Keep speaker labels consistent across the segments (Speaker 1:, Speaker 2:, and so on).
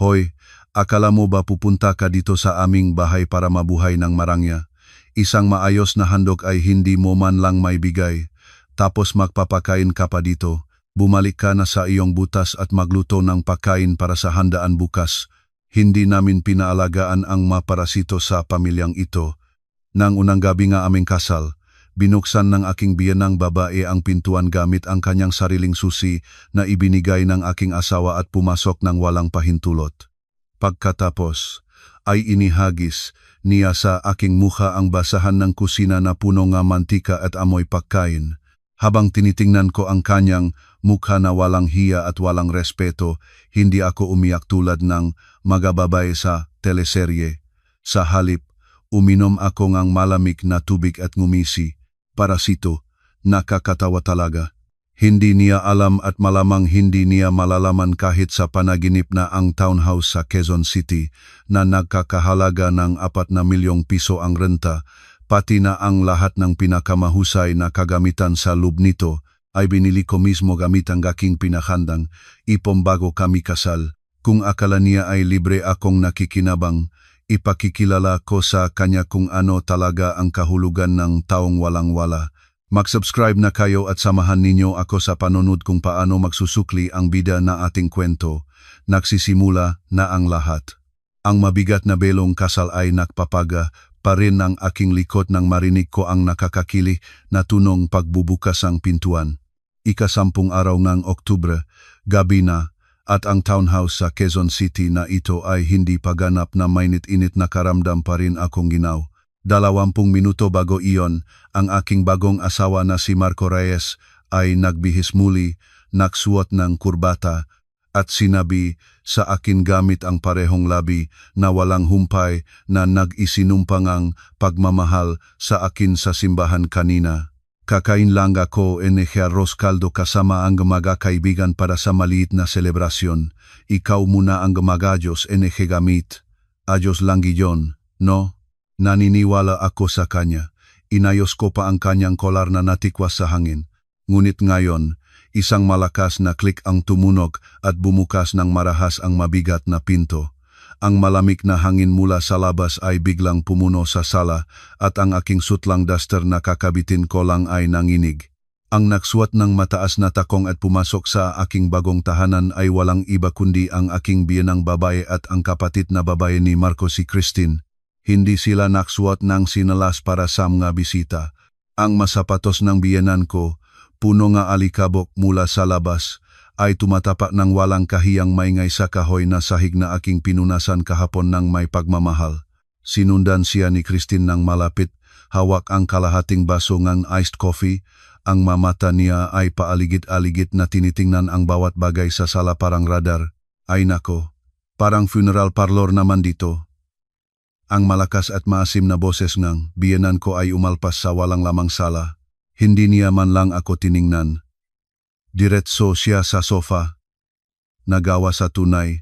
Speaker 1: Hoy, akala mo ba pupunta ka dito sa aming bahay para mabuhay ng marangya? Isang maayos na handog ay hindi mo man lang maibigay. Tapos magpapakain ka pa dito. Bumalik ka na sa iyong butas at magluto ng pagkain para sa handaan bukas. Hindi namin pinaalagaan ang maparasito sa pamilyang ito. Nang unang gabi nga aming kasal, binuksan ng aking biyenang babae ang pintuan gamit ang kanyang sariling susi na ibinigay ng aking asawa at pumasok ng walang pahintulot. Pagkatapos, ay inihagis niya sa aking mukha ang basahan ng kusina na puno nga mantika at amoy pagkain. Habang tinitingnan ko ang kanyang mukha na walang hiya at walang respeto, hindi ako umiyak tulad ng magababay sa teleserye. Sa halip, uminom ako ng malamig na tubig at ngumisi. Parasito, nakakatawa talaga. Hindi niya alam at malamang hindi niya malalaman kahit sa panaginip na ang townhouse sa Quezon City na nagkakahalaga ng 4 na milyong piso ang renta, pati na ang lahat ng pinakamahusay na kagamitan sa loob nito ay binili ko mismo gamit ang aking pinakhandang ipon bago kami kasal. Kung akala niya ay libre akong nakikinabang, ipakikilala ko sa kanya kung ano talaga ang kahulugan ng taong walang-wala. Mag-subscribe na kayo at samahan ninyo ako sa panunod kung paano magsusukli ang bida na ating kwento. Nagsisimula na ang lahat. Ang mabigat na belong kasal ay nakpapaga pa rin ng aking likod nang marinig ko ang nakakakili na tunong pagbubukas ang pintuan. Ika-10 araw ng Oktubre, gabi na, at ang townhouse sa Quezon City na ito ay hindi paganap na mainit-init na karamdam pa rin akong ginaw. 20 minuto bago iyon, ang aking bagong asawa na si Marco Reyes ay nagbihis muli, nagsuot ng kurbata, at sinabi sa akin gamit ang parehong labi na walang humpay na nag-isinumpang ang pagmamahal sa akin sa simbahan kanina. Kakain lang ako arroz caldo kasama ang mga kaibigan para sa maliit na selebrasyon. Ikaw muna ang gumagayos gamit. Ayos lang iyon, no? Naniniwala ako sa kanya. Inayos ko pa ang kanyang kolar na natikwas sa hangin. Ngunit ngayon, isang malakas na klik ang tumunog at bumukas ng marahas ang mabigat na pinto. Ang malamig na hangin mula sa labas ay biglang pumuno sa sala at ang aking sutlang duster na kakabitin ko lang ay nanginig. Ang nagsuot ng mataas na takong at pumasok sa aking bagong tahanan ay walang iba kundi ang aking biyenang babae at ang kapatid na babae ni Marco, si Christine. Hindi sila nagsuot ng sinalas para sa mga bisita. Ang masapatos ng biyenan ko, puno nga alikabok mula sa labas, ay tumatapak ng walang kahiyang maingay sa kahoy na sahig na aking pinunasan kahapon ng may pagmamahal. Sinundan siya ni Christine ng malapit, hawak ang kalahating baso ng iced coffee. Ang mamata niya ay paaligid-aligid na tinitingnan ang bawat bagay sa sala parang radar. Ay nako, parang funeral parlor naman dito. Ang malakas at maasim na boses ng biyenan ko ay umalpas sa walang lamang sala. Hindi niya man lang ako tiningnan. Diretso siya sa sofa. Nagawa sa tunay.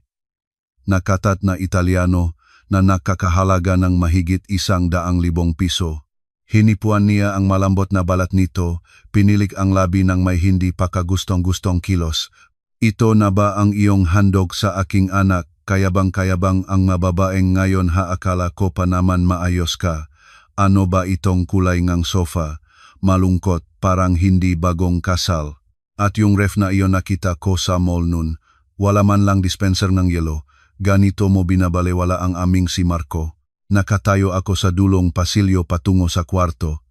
Speaker 1: Nakatat na Italiano na nakakahalaga ng mahigit 100,000 piso. Hinipuan niya ang malambot na balat nito, pinilik ang labi ng may hindi pa kagustong-gustong kilos. Ito na ba ang iyong handog sa aking anak? Kayabang-kayabang ang mababaeng ngayon, akala ko pa naman maayos ka. Ano ba itong kulay ngang sofa? Malungkot, parang hindi bagong kasal. At yung ref na iyon nakita ko sa mall nun. Wala man lang dispenser ng yelo. Ganito mo binabalewala ang aming si Marco. Nakatayo ako sa dulong pasilyo patungo sa kwarto.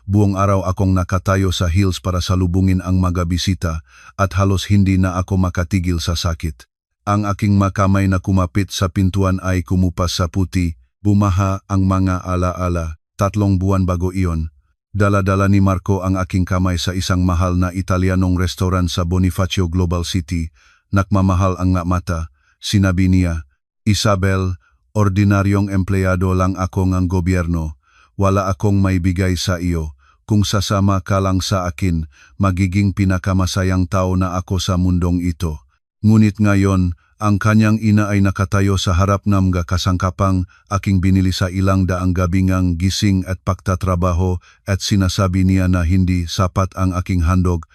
Speaker 1: Buong araw akong nakatayo sa heels para salubungin ang mga bisita at halos hindi na ako makatigil sa sakit. Ang aking makamay na kumapit sa pintuan ay kumupas sa puti, bumaha ang mga alaala. 3 buwan bago iyon, dala-dala ni Marco ang aking kamay sa isang mahal na Italianong restaurant sa Bonifacio Global City. Nakmamahal ang mata. Sinabi niya, Isabel, ordinaryong empleyado lang ako ng gobyerno. Wala akong maibigay sa iyo. Kung sasama ka lang sa akin, magiging pinakamasayang tao na ako sa mundong ito. Ngunit ngayon, ang kanyang ina ay nakatayo sa harap ng mga kasangkapang aking binili sa ilang daang gabi ngang gising at pagtatrabaho at sinasabi niya na hindi sapat ang aking handog.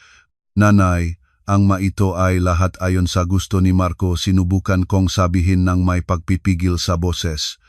Speaker 1: Nanay, Ang maito ay lahat ayon sa gusto ni Marco. Sinubukan kong sabihin ng may pagpipigil sa boses.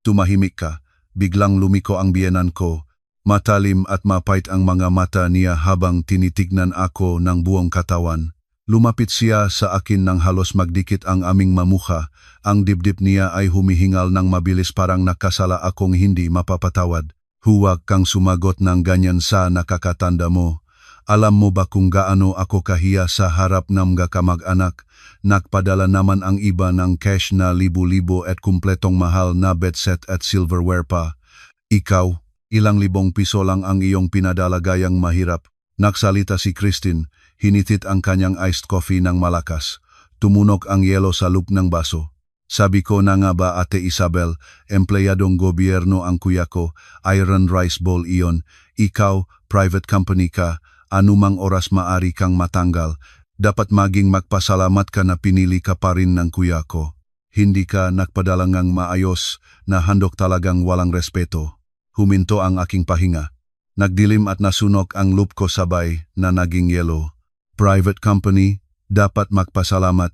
Speaker 1: Tumahimik ka. Biglang lumiko ang biyenan ko. Matalim at mapait ang mga mata niya habang tinitignan ako ng buong katawan. Lumapit siya sa akin nang halos magdikit ang aming mamukha. Ang dibdib niya ay humihingal ng mabilis, parang nakasala akong hindi mapapatawad. Huwag kang sumagot ng ganyan sa nakakatanda mo. Alam mo ba kung gaano ako kahiya sa harap ng mga kamag-anak? Nakpadala naman ang iba ng cash na libo-libo at kumpletong mahal na bedset at silverware pa. Ikaw, ilang libong piso lang ang iyong pinadala, gayang mahirap. Nagsalita si Christine, hinitit ang kanyang iced coffee ng malakas. Tumunog ang yelo sa loop ng baso. Sabi ko na nga ba, Ate Isabel, empleyadong gobyerno ang kuya ko, iron rice bowl iyon. Ikaw, private company ka. Anumang oras maari kang matanggal, dapat maging magpasalamat ka na pinili ka pa rin ng kuya ko. Hindi ka nagpadala ngang maayos na handog, talagang walang respeto. Huminto ang aking pahinga. Nagdilim at nasunog ang loop ko sabay na naging yelo. Private company, dapat magpasalamat.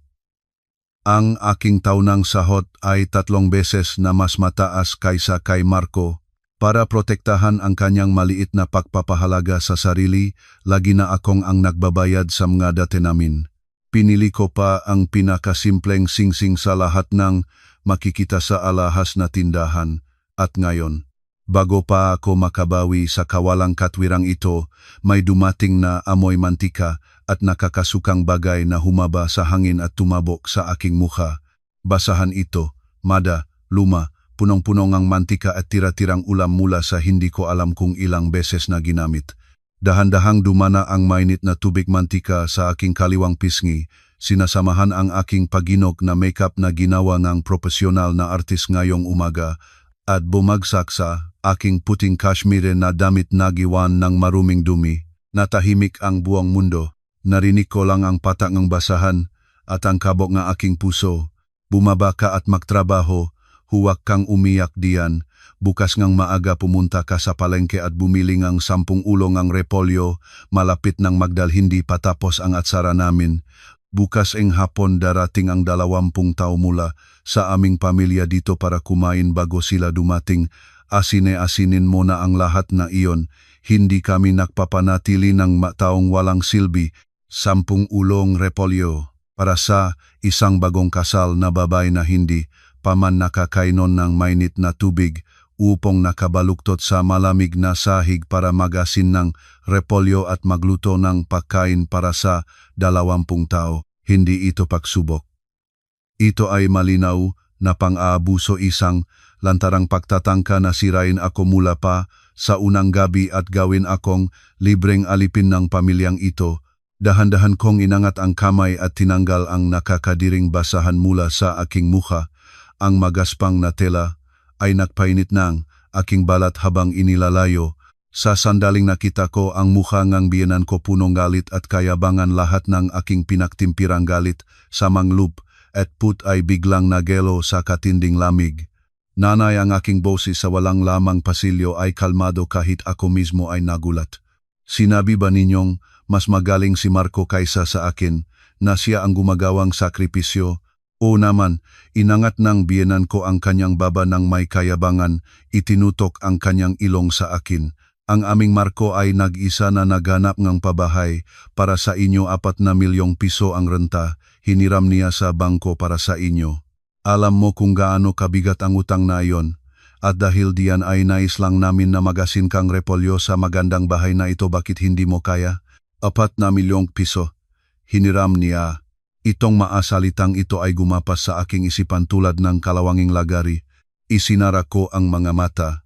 Speaker 1: Ang aking taunang sahot ay 3 beses na mas mataas kaysa kay Marco. Para protektahan ang kanyang maliit na pagpapahalaga sa sarili, lagi na akong ang nagbabayad sa mga dati namin. Pinili ko pa ang pinakasimpleng singsing sa lahat ng makikita sa alahas na tindahan. At ngayon, bago pa ako makabawi sa kawalang katwirang ito, may dumating na amoy mantika at nakakasukang bagay na humaba sa hangin at tumabok sa aking mukha. Basahan ito, mada, luma, punong-punong ang mantika at tira-tirang ulam mula sa hindi ko alam kung ilang beses na ginamit. Dahan-dahang dumana ang mainit na tubig mantika sa aking kaliwang pisngi. Sinasamahan ang aking paginog na makeup na ginawa ng profesional na artist ngayong umaga at bumagsak sa aking puting kashmire na damit na giwan ng maruming dumi. Natahimik ang buong mundo. Narinig ko lang ang patak ng basahan at ang kabog ng aking puso. Bumaba ka at magtrabaho. Huwag kang umiyak diyan. Bukas ngang maaga pumunta ka sa palengke at bumili ng 10 ulong ang repolyo. Malapit ng magdal, hindi patapos ang atsara namin. Bukas ng hapon darating ang 20 tao mula sa aming pamilya dito para kumain bago sila dumating. Asine-asinin mo na ang lahat na iyon. Hindi kami nagpapanatili ng taong walang silbi. 10 ulong repolyo para sa isang bagong kasal na babae na hindi paman nakakainon ng mainit na tubig upong nakabaluktot sa malamig na sahig para magasin ng repolyo at magluto ng pagkain para sa 20 tao. Hindi ito pagsubok. Ito ay malinaw na pang-aabuso, isang lantarang pagtatangka na sirain ako mula pa sa unang gabi at gawin akong libreng alipin ng pamilyang ito. Dahan-dahan kong inangat ang kamay at tinanggal ang nakakadiring basahan mula sa aking mukha. Ang magaspang na tela ay nagpainit ng aking balat habang inilalayo. Sa sandaling nakita ko ang mukha ng biyenan ko, punong galit at kayabangan. Lahat ng aking pinagtimpirang galit sa manglup at put ay biglang nagelo sa katinding lamig. Nanay, ang aking boses sa walang lamang pasilyo ay kalmado kahit ako mismo ay nagulat. Sinabi ba ninyong mas magaling si Marco kaysa sa akin, na siya ang gumagawang sakripisyo? O naman, inangat ng biyenan ko ang kanyang baba ng may kayabangan, itinutok ang kanyang ilong sa akin. Ang aming Marco ay nag-isa na naghanap ng pabahay para sa inyo, 4 milyong piso ang renta, hiniram niya sa bangko para sa inyo. Alam mo kung gaano kabigat ang utang na iyon, at dahil diyan ay nais lang namin na magasin kang repolyo sa magandang bahay na ito. Bakit hindi mo kaya? 4 milyong piso, hiniram niya. Itong maasalitang ito ay gumapas sa aking isipan tulad ng kalawanging lagari. Isinara ko ang mga mata.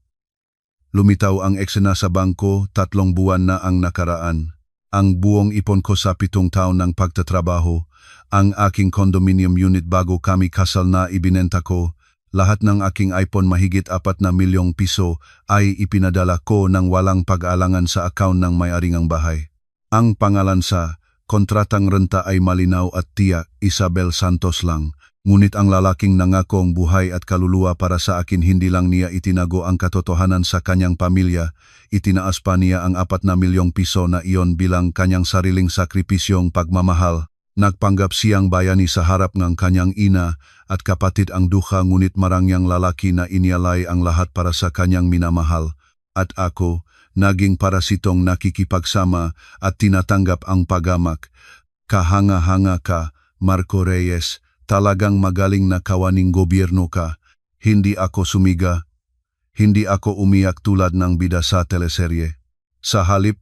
Speaker 1: Lumitaw ang eksena sa bangko. 3 buwan na ang nakaraan. Ang buong ipon ko sa 7 taon ng pagtatrabaho. Ang aking condominium unit bago kami kasal na ibinenta ko. Lahat ng aking iPhone, mahigit 4 na milyong piso, ay ipinadala ko ng walang pag-aalangan sa account ng may-ari ng bahay. Ang pangalan sa kontratang renta ay malinaw at tiyak, Isabel Santos lang. Ngunit ang lalaking nangako ang buhay at kaluluwa para sa akin, hindi lang niya itinago ang katotohanan sa kanyang pamilya, itinaas pa niya ang 4 na milyong piso na iyon bilang kanyang sariling sakripisyong pagmamahal. Nagpanggap siyang bayani sa harap ng kanyang ina at kapatid ang duha, ngunit marangyang lalaki na inialay ang lahat para sa kanyang minamahal. At ako, naging parasitong nakikipagsama at tinatanggap ang pagamak. Kahanga-hanga ka, Marco Reyes, talagang magaling na kawaning gobyerno ka. Hindi ako sumiga, hindi ako umiyak tulad ng bida sa teleserye. Sa halip,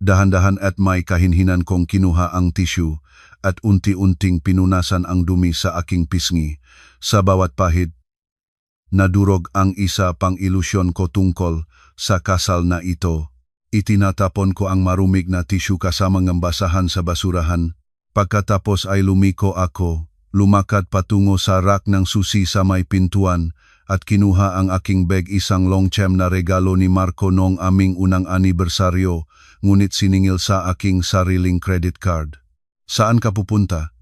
Speaker 1: dahan-dahan at may kahinhinan kong kinuha ang tissue at unti-unting pinunasan ang dumi sa aking pisngi. Sa bawat pahid, nadurog ang isa pang ilusyon ko tungkol sa kasal na ito. Itinatapon ko ang marumig na tissue kasama ng basahan sa basurahan. Pagkatapos ay lumiko ako, lumakad patungo sa rack ng susi sa may pintuan at kinuha ang aking bag, isang longchem na regalo ni Marco noong aming unang anibersaryo, ngunit siningil sa aking sariling credit card. Saan ka pupunta?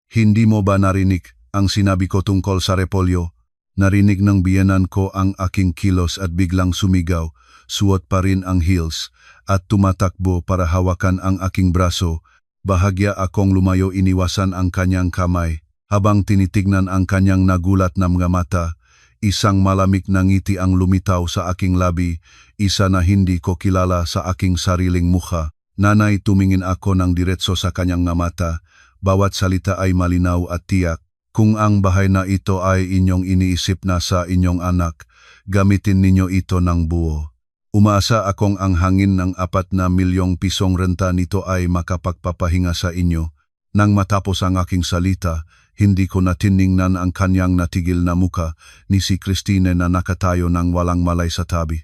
Speaker 1: Hindi mo ba narinig ang sinabi ko tungkol sa repolyo? Narinig ng biyenan ko ang aking kilos at biglang sumigaw, suot pa rin ang heels at tumatakbo para hawakan ang aking braso. Bahagya akong lumayo, iniwasan ang kanyang kamay. Habang tinitignan ang kanyang nagulat na mga mata, isang malamig na ngiti ang lumitaw sa aking labi, isa na hindi ko kilala sa aking sariling mukha. Nanay, tumingin ako ng diretso sa kanyang mata. Bawat salita ay malinaw at tiyak. Kung ang bahay na ito ay inyong iniisip na sa inyong anak, gamitin ninyo ito ng buo. Umaasa akong ang hangin ng 4 na milyong pisong renta nito ay makapagpapahinga sa inyo. Nang matapos ang aking salita, hindi ko natiningnan ang kanyang natigil na muka ni si Christine na nakatayo ng walang malay sa tabi.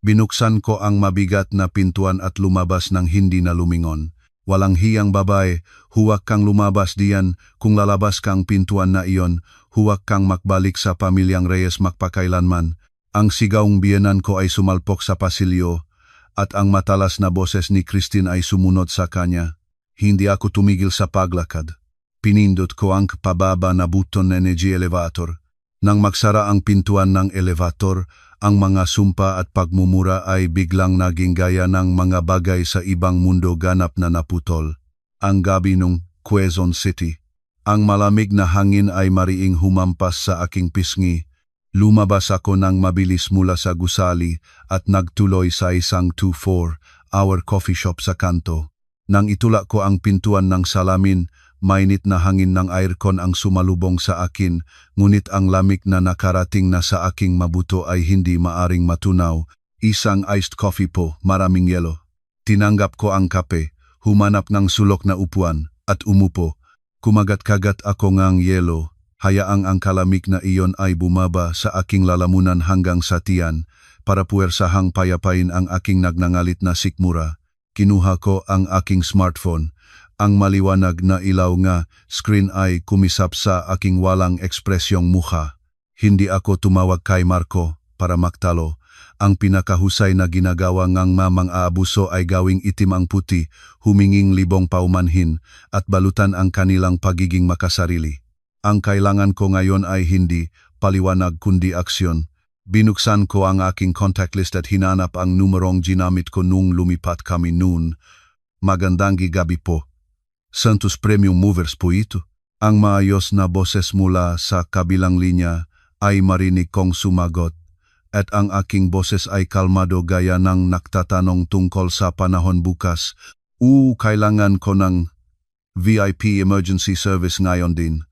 Speaker 1: Binuksan ko ang mabigat na pintuan at lumabas ng hindi na lumingon. Walang hiyang babae, huwag kang lumabas diyan. Kung lalabas kang pintuan na iyon, huwag kang makbalik sa pamilyang Reyes magpakailanman. Ang sigaong biyenan ko ay sumalpok sa pasilyo at ang matalas na boses ni Christine ay sumunod sa kanya. Hindi ako tumigil sa paglakad. Pinindot ko ang pababa na buton ng energy elevator. Nang magsara ang pintuan ng elevator, ang mga sumpa at pagmumura ay biglang naging gaya ng mga bagay sa ibang mundo, ganap na naputol. Ang gabi ng Quezon City. Ang malamig na hangin ay mariing humampas sa aking pisngi. Lumabas ako ng mabilis mula sa gusali at nagtuloy sa isang 2-4-hour coffee shop sa kanto. Nang itulak ko ang pintuan ng salamin, mainit na hangin ng aircon ang sumalubong sa akin, ngunit ang lamig na nakarating na sa aking mabuto ay hindi maaring matunaw. Isang iced coffee po, maraming yelo. Tinanggap ko ang kape, humanap ng sulok na upuan, at umupo. Kumagat-kagat ako ngang yelo. Hayaang ang kalamig na iyon ay bumaba sa aking lalamunan hanggang sa tiyan para puwersahang payapain ang aking nagnangalit na sikmura. Kinuha ko ang aking smartphone. Ang maliwanag na ilaw nga screen ay kumisap sa aking walang ekspresyong mukha. Hindi ako tumawag kay Marco para magtalo. Ang pinakahusay na ginagawa ngang mamang aabuso ay gawing itim ang puti, huminging libong paumanhin at balutan ang kanilang pagiging makasarili. Ang kailangan ko ngayon ay hindi paliwanag kundi aksyon. Binuksan ko ang aking contact list at hinanap ang numerong ginamit ko nung lumipat kami noon. Magandang gabi po. Santos Premium Movers po ito. Ang maayos na boses mula sa kabilang linya ay marinig kong sumagot at ang aking boses ay kalmado gaya ng nagtatanong tungkol sa panahon bukas. Kailangan ko ng VIP emergency service ngayon din.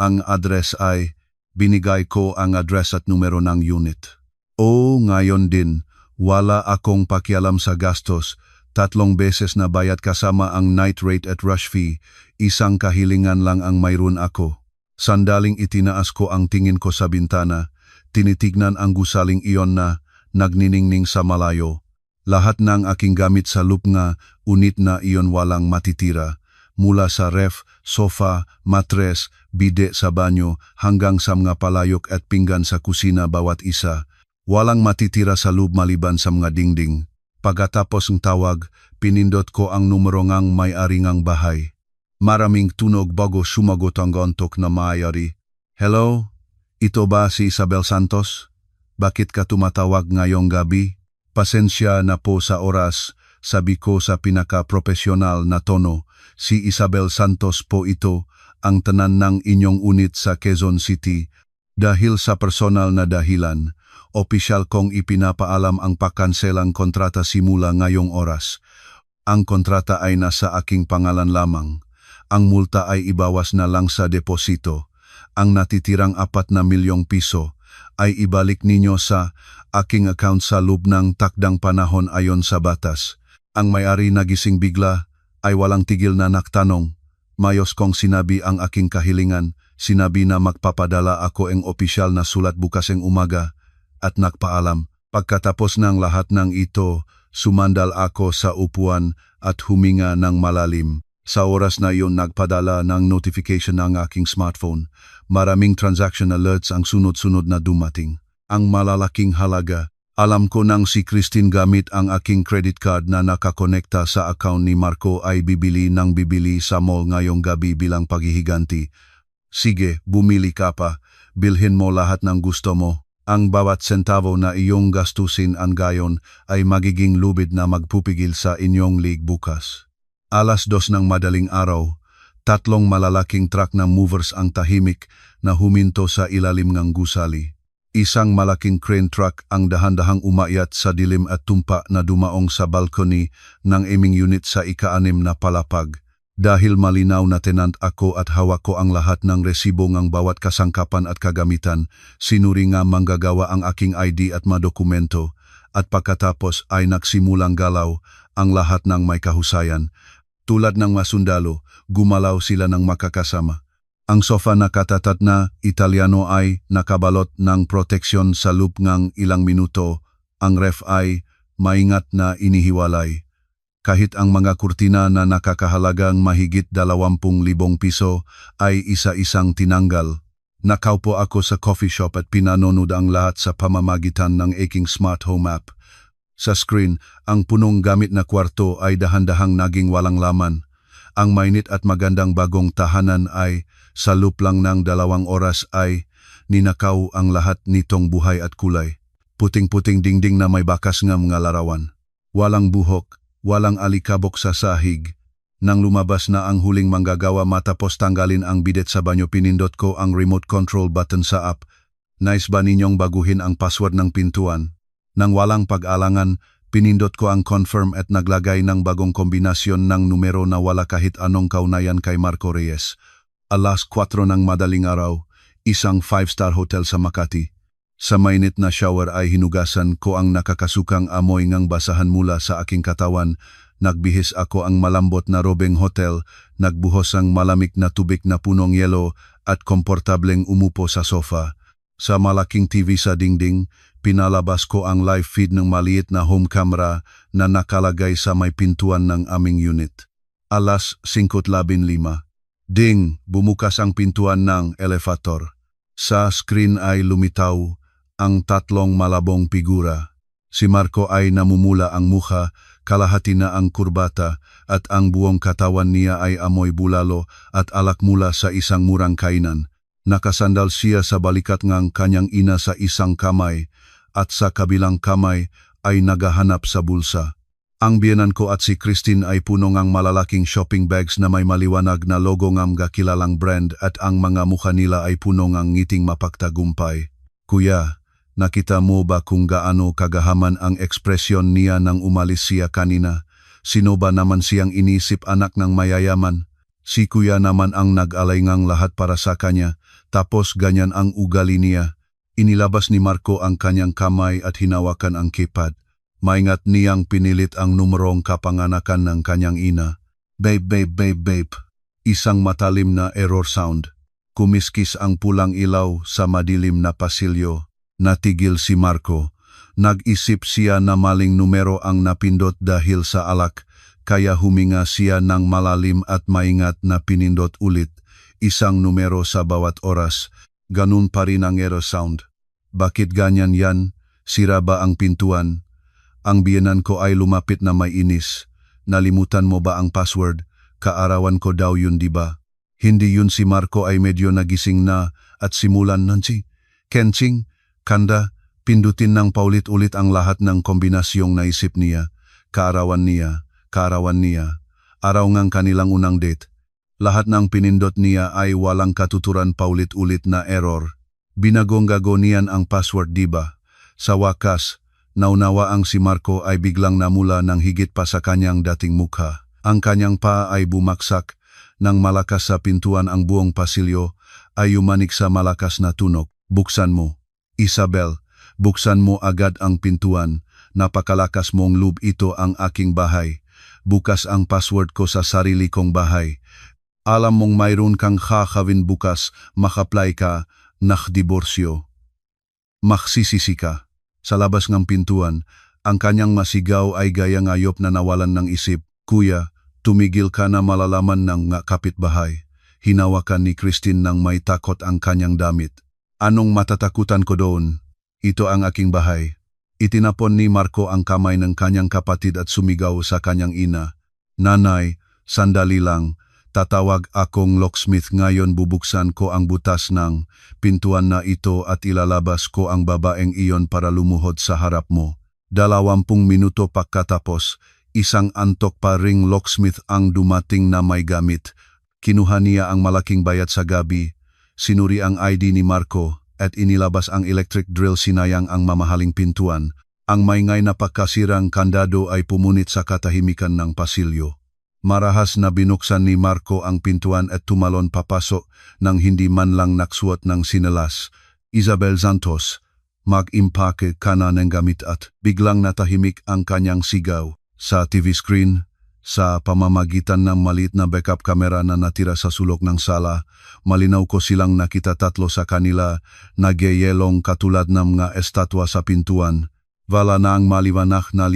Speaker 1: Ang address ay, binigay ko ang address at numero ng unit. Ngayon din, wala akong pakialam sa gastos. 3 beses na bayad kasama ang night rate at rush fee. Isang kahilingan lang ang mayroon ako. Sandaling itinaas ko ang tingin ko sa bintana. Tinitignan ang gusaling iyon na nagniningning sa malayo. Lahat ng aking gamit sa loop nga, unit na iyon walang matitira. Mula sa ref, sofa, matres, bide sa banyo, hanggang sa mga palayok at pinggan sa kusina bawat isa. Walang matitira sa loob maliban sa mga dingding. Pagkatapos ng tawag, pinindot ko ang numero ngang may-ari ngang bahay. Maraming tunog bago sumagot ang gontok na may-ari. Hello? Ito ba si Isabel Santos? Bakit ka tumatawag ngayong gabi? Pasensya na po sa oras, sabi ko sa pinaka-profesional na tono. Si Isabel Santos po ito, ang tanan ng inyong unit sa Quezon City. Dahil sa personal na dahilan, opisyal kong ipinapaalam ang pakanselang kontrata simula ngayong oras. Ang kontrata ay nasa aking pangalan lamang. Ang multa ay ibawas na lang sa deposito. Ang natitirang 4 na milyong piso ay ibalik ninyo sa aking account sa loob ng takdang panahon ayon sa batas. Ang may-ari nagising bigla ay walang tigil na nagtanong. Mayos kong sinabi ang aking kahilingan. Sinabi na magpapadala ako ang opisyal na sulat bukas ng umaga at nagpaalam. Pagkatapos ng lahat ng ito, sumandal ako sa upuan at huminga ng malalim. Sa oras na iyon nagpadala ng notification ng aking smartphone. Maraming transaction alerts ang sunod-sunod na dumating. Ang malalaking halaga. Alam ko nang si Christine gamit ang aking credit card na nakakonekta sa account ni Marco ay bibili sa mall ngayong gabi bilang paghihiganti. Sige, bumili ka pa. Bilhin mo lahat ng gusto mo. Ang bawat sentavo na iyong gastusin ang gayon ay magiging lubid na magpupigil sa inyong league bukas. 2:00 ng madaling araw, 3 malalaking truck ng movers ang tahimik na huminto sa ilalim ng gusali. Isang malaking crane truck ang dahan-dahang umakyat sa dilim at tumpa na dumaong sa balcony ng aming unit sa ika-6 na palapag. Dahil malinaw na tenant ako at hawak ko ang lahat ng resibo ng bawat kasangkapan at kagamitan, sinuri nga manggagawa ang aking ID at madokumento, at pagkatapos ay nagsimulang galaw ang lahat ng may kahusayan. Tulad ng masundalo, gumalaw sila ng makakasama. Ang sofa na katatat na Italiano ay nakabalot ng proteksyon sa loob ng ilang minuto. Ang ref ay maingat na inihiwalay. Kahit ang mga kurtina na nakakahalagang mahigit 20,000 piso ay isa-isang tinanggal. Nakaupo ako sa coffee shop at pinanonood ang lahat sa pamamagitan ng aking smart home app. Sa screen, ang punong gamit na kwarto ay dahan-dahang naging walang laman. Ang mainit at magandang bagong tahanan ay, sa loob lang ng 2 oras ay, ninakaw ang lahat nitong buhay at kulay. Puting-puting dingding na may bakas ng mga larawan. Walang buhok, walang alikabok sa sahig. Nang lumabas na ang huling manggagawa matapos tanggalin ang bidet sa banyo, pinindot ko ang remote control button sa app. Nais ba ninyong baguhin ang password ng pintuan? Nang walang pag-alangan, pinindot ko ang confirm at naglagay ng bagong kombinasyon ng numero na wala kahit anong kaunayan kay Marco Reyes. 4:00 ng madaling araw, isang 5-star hotel sa Makati. Sa mainit na shower ay hinugasan ko ang nakakasukang amoy ng basahan mula sa aking katawan. Nagbihis ako ang malambot na robeng hotel, nagbuhos ang malamig na tubig na punong yelo at komportableng umupo sa sofa. Sa malaking TV sa dingding, pinalabas ko ang live feed ng maliit na home camera na nakalagay sa may pintuan ng aming unit. 5:15. Ding! Bumukas ang pintuan ng elevator. Sa screen ay lumitaw ang 3 malabong figura. Si Marco ay namumula ang mukha, kalahati na ang kurbata at ang buong katawan niya ay amoy bulalo at alak mula sa isang murang kainan. Nakasandal siya sa balikat ng kanyang ina sa isang kamay at sa kabilang kamay ay nagahanap sa bulsa. Ang biyenan ko at si Christine ay puno ng malalaking shopping bags na may maliwanag na logo ng kilalang brand at ang mga mukha nila ay puno ng ngiting mapagtagumpay. Kuya, nakita mo ba kung gaano kagahaman ang ekspresyon niya nang umalis siya kanina? Sino ba naman siyang inisip anak ng mayayaman? Si kuya naman ang nag-alay ngang lahat para sa kanya, tapos ganyan ang ugali niya. Inilabas ni Marco ang kanyang kamay at hinawakan ang keypad. Maingat niyang pinilit ang numerong kapanganakan ng kanyang ina. Babe. Isang matalim na error sound. Kumiskis ang pulang ilaw sa madilim na pasilyo. Natigil si Marco. Nag-isip siya na maling numero ang napindot dahil sa alak, kaya huminga siya ng malalim at maingat na pinindot ulit. Isang numero sa bawat oras. Ganun pa rin ang error sound. Bakit ganyan yan? Sira ba ang pintuan? Ang biyenan ko ay lumapit na may inis. Nalimutan mo ba ang password? Kaarawan ko daw yun, diba? Hindi yun, si Marco ay medyo nagising na at simulan nansi. Kenching, kanda, pindutin ng paulit-ulit ang lahat ng kombinasyong naisip niya. Kaarawan niya, kaarawan niya. Araw ngang kanilang unang date. Lahat ng pinindot niya ay walang katuturan, paulit-ulit na error. Binagong-gago niyan ang password, diba? Sa wakas, naunawa ang si Marco ay biglang namula ng higit pa sa kanyang dating mukha. Ang kanyang paa ay bumaksak nang malakas sa pintuan, ang buong pasilyo ay yumanik sa malakas na tunog. Buksan mo, Isabel, buksan mo agad ang pintuan. Napakalakas mong loob, ito ang aking bahay. Bukas ang password ko sa sarili kong bahay. Alam mong mayroon kang kakawin bukas, makaplay ka, nakdiborsyo. Maksisisi ka. Sa labas ng pintuan, ang kanyang masigaw ay gaya ngayop na nawalan ng isip. Kuya, tumigil ka na, malalaman ng kapitbahay. Hinawakan ni Christine ng may takot ang kanyang damit. Anong matatakutan ko doon? Ito ang aking bahay. Itinapon ni Marco ang kamay ng kanyang kapatid at sumigaw sa kanyang ina. Nanay, sandali lang. Tatawag akong locksmith ngayon, bubuksan ko ang butas ng pintuan na ito at ilalabas ko ang babaeng iyon para lumuhod sa harap mo. 20 minuto pagkatapos, isang antok pa ring locksmith ang dumating na may gamit. Kinuha niya ang malaking bayat sa gabi, sinuri ang ID ni Marco at inilabas ang electric drill, sinayang ang mamahaling pintuan. Ang maingay na pagkasirang kandado ay pumunit sa katahimikan ng pasilyo. Marahas na binuksan ni Marco ang pintuan at tumalon papasok nang hindi man lang naksuot ng sinelas. Isabel Santos, mag-impake ka na ng gamit, at biglang natahimik ang kanyang sigaw. Sa TV screen, sa pamamagitan ng maliit na backup camera na natira sa sulok ng sala, malinaw ko silang nakita, tatlo sa kanila, nagyayelong katulad ng mga estatwa sa pintuan. Wala na ang maliwanag na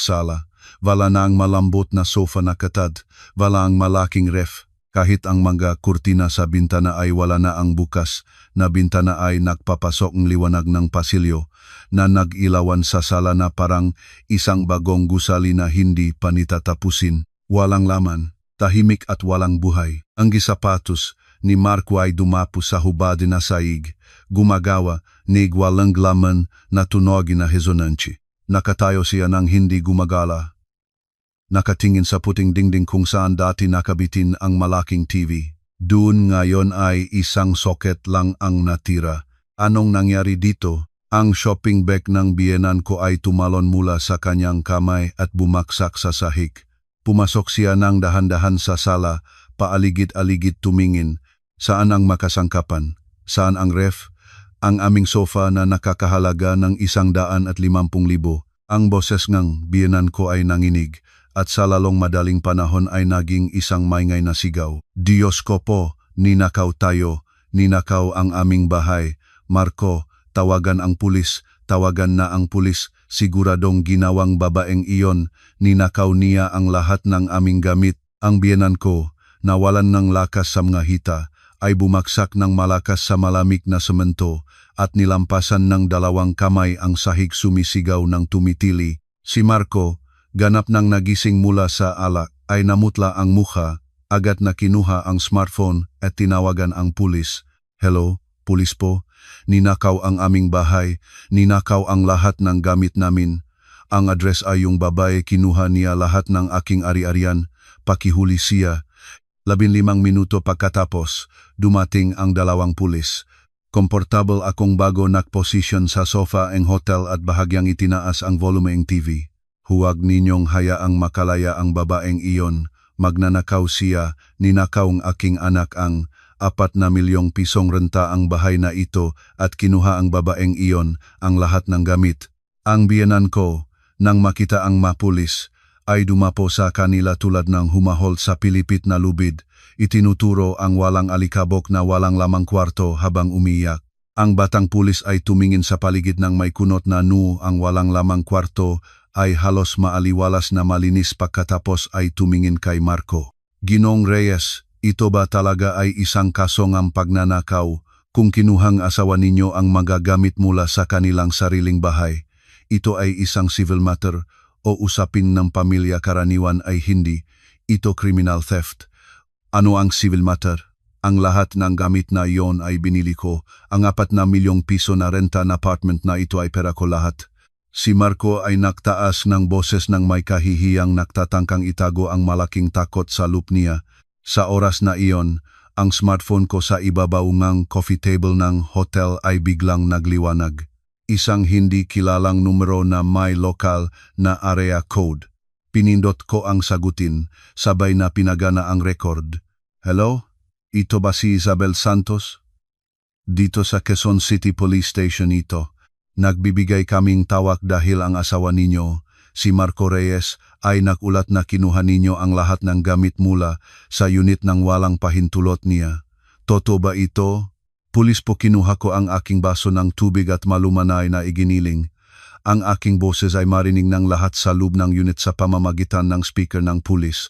Speaker 1: sala. Wala na ang malambot na sofa na katad. Wala ang malaking ref. Kahit ang mga kurtina sa bintana ay wala na, ang bukas na bintana ay nagpapasok ng liwanag ng pasilyo na nag-ilawan sa sala na parang isang bagong gusali na hindi pa nitatapusin. Walang laman, tahimik at walang buhay. Ang gisapatos ni Marco ay dumapos sa hubad na saig, gumagawa ng walang laman na tunog na hezonanchi. Nakatayo siya nang hindi gumagala. Nakatingin sa puting dingding kung saan dati nakabitin ang malaking TV. Doon ngayon ay isang socket lang ang natira. Anong nangyari dito? Ang shopping bag ng biyenan ko ay tumalon mula sa kanyang kamay at bumaksak sa sahig. Pumasok siya ng dahan-dahan sa sala, paaligid-aligid tumingin. Saan ang makasangkapan? Saan ang ref? Ang aming sofa na nakakahalaga ng 150,000. Ang boses ng biyenan ko ay nanginig, at sa lalong madaling panahon ay naging isang maingay na sigaw. Diyos ko po, ninakaw tayo, ninakaw ang aming bahay. Marco, tawagan ang pulis, tawagan na ang pulis. Siguradong ginawang babaeng iyon, ninakaw niya ang lahat ng aming gamit. Ang biyenan ko, nawalan ng lakas sa mga hita, ay bumaksak ng malakas sa malamig na semento at nilampasan ng 2 kamay ang sahig, sumisigaw ng tumitili. Si Marco, ganap nang nagising mula sa alak, ay namutla ang mukha, agad na kinuha ang smartphone at tinawagan ang pulis. Hello, pulis po, ninakaw ang aming bahay, ninakaw ang lahat ng gamit namin. Ang address ay yung babae, kinuha niya lahat ng aking ari-arian, pakihuli siya. 15 minuto pagkatapos, dumating ang 2 pulis. Komportable akong bago nakposisyon sa sofa ng hotel at bahagyang itinaas ang volume ng TV. Huwag ninyong hayaang makalaya ang babaeng iyon, magnanakaw siya, ninakaw ang aking anak, ang 4 na milyong pisong renta ang bahay na ito at kinuha ang babaeng iyon ang lahat ng gamit. Ang biyenan ko, nang makita ang mapulis, ay dumapo sa kanila tulad ng humahol sa pilipit na lubid. Itinuturo ang walang alikabok na walang lamang kwarto habang umiyak. Ang batang pulis ay tumingin sa paligid ng may kunot na ang walang lamang kwarto ay halos maaliwalas na malinis, pagkatapos ay tumingin kay Marco. Ginoong Reyes, ito ba talaga ay isang kasong ang pagnanakaw? Kung kinuhang asawa ninyo ang magagamit mula sa kanilang sariling bahay, ito ay isang civil matter o usapin ng pamilya, karaniwan ay hindi. Ito criminal theft. Ano ang civil matter? Ang lahat ng gamit na iyon ay binili ko. Ang 4 na milyong piso na renta na apartment na ito ay pera ko lahat. Si Marco ay nagtaas ng boses ng may kahihiyang nagtatangkang itago ang malaking takot sa loop niya. Sa oras na iyon, ang smartphone ko sa ibabaw ng coffee table ng hotel ay biglang nagliwanag. Isang hindi kilalang numero na may lokal na area code. Pinindot ko ang sagutin, sabay na pinagana ang record. Hello? Ito ba si Isabel Santos? Dito sa Quezon City Police Station ito. Nagbibigay kaming tawag dahil ang asawa ninyo, si Marco Reyes, ay nagulat na kinuha ninyo ang lahat ng gamit mula sa unit ng walang pahintulot niya. Totoo ba ito? Pulis po, kinuha ko ang aking baso ng tubig at malumanay na iginiling. Ang aking boses ay marinig ng lahat sa loob ng unit sa pamamagitan ng speaker ng pulis.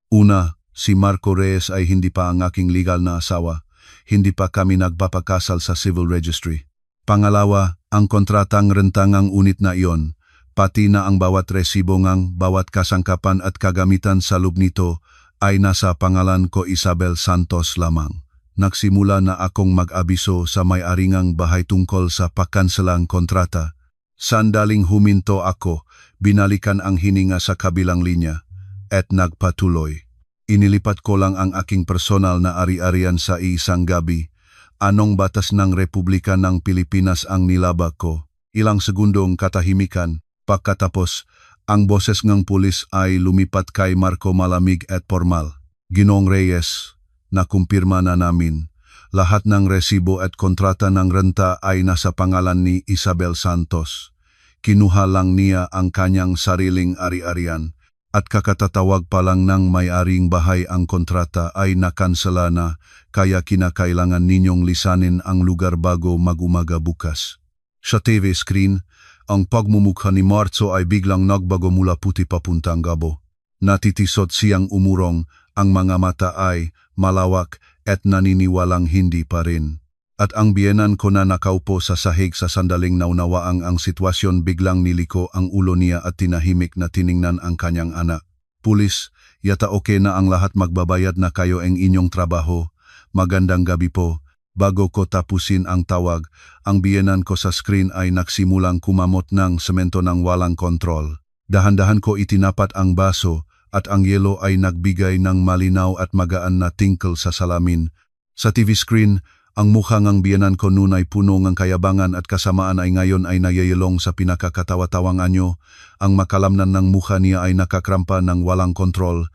Speaker 1: Una, si Marco Reyes ay hindi pa ang aking legal na asawa. Hindi pa kami nagpapakasal sa civil registry. Pangalawa, ang kontratang rentangang unit na iyon, pati na ang bawat resibo ngang bawat kasangkapan at kagamitan sa loob nito ay nasa pangalan ko, Isabel Santos lamang. Nagsimula na akong mag-abiso sa may-aringang bahay tungkol sa pakanselang kontrata. Sandaling huminto ako, binalikan ang hininga sa kabilang linya, at nagpatuloy. Inilipat ko lang ang aking personal na ari-arian sa isang gabi. Anong batas ng Republika ng Pilipinas ang nilabag ko? Ilang segundong katahimikan. Pagkatapos, ang boses ng pulis ay lumipat kay Marco malamig at formal. Ginoong Reyes, nakumpirma na namin. Lahat ng resibo at kontrata ng renta ay nasa pangalan ni Isabel Santos. Kinuha lang niya ang kanyang sariling ari-arian. At kakatatawag pa lang ng may-aring bahay ang kontrata ay nakansela na, kaya kinakailangan ninyong lisanin ang lugar bago mag-umaga bukas. Sa TV screen, ang pagmumukha ni Marco ay biglang nagbago mula puti papuntang gabo. Natitisod siyang umurong, ang mga mata ay malawak at naniniwalang hindi pa rin. At ang biyenan ko na nakaupo sa sahig sa sandaling naunawaang ang sitwasyon, biglang niliko ang ulo niya at tinahimik na tiningnan ang kanyang anak. Pulis, yata okay na ang lahat, magbabayad na kayo ang inyong trabaho. Magandang gabi po. Bago ko tapusin ang tawag, ang biyenan ko sa screen ay nagsimulang kumamot ng semento ng walang kontrol. Dahan-dahan ko itinapat ang baso at ang yelo ay nagbigay ng malinaw at magaan na tinkle sa salamin. Sa TV screen, ang mukha ng biyenan ko noon ay puno ng kayabangan at kasamaan ay ngayon ay nayayelong sa pinakakatawa-tawang anyo. Ang makalamnan ng mukha niya ay nakakrampa ng walang kontrol.